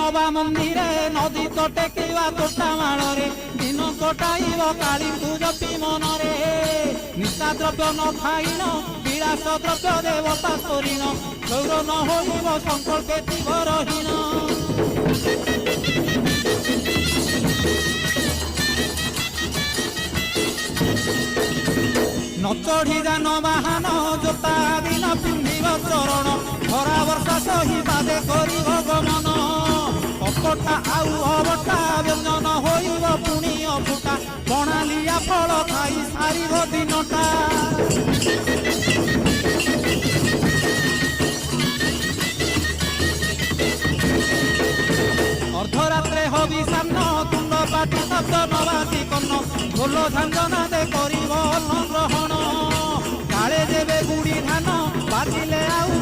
नवा मंदिरे नदी तो टेकिवा तोटा माड़े दिन कटाइब काली जपी मनरे निशा द्रव्य न खाइन विलास द्रव्य देवता शरीन गौर न होइब संकल्पे जीवरहीन न चढ़ी जान बाहन जोता दिन पिंधिब चरण खरा वर्षा सही बादे करिब गमन अकटा आउ अबटा व्यंजन होइब पुणी अफुटा बणालिया फल खाई सारिब दिनटा अर्धरात्रे हबि सान्न तुंड पाटी शब्द नवासी कन्न ढोल झांझना दे करिब अन्न ग्रहण काले देवे गुड़ी धान बाजिले आउ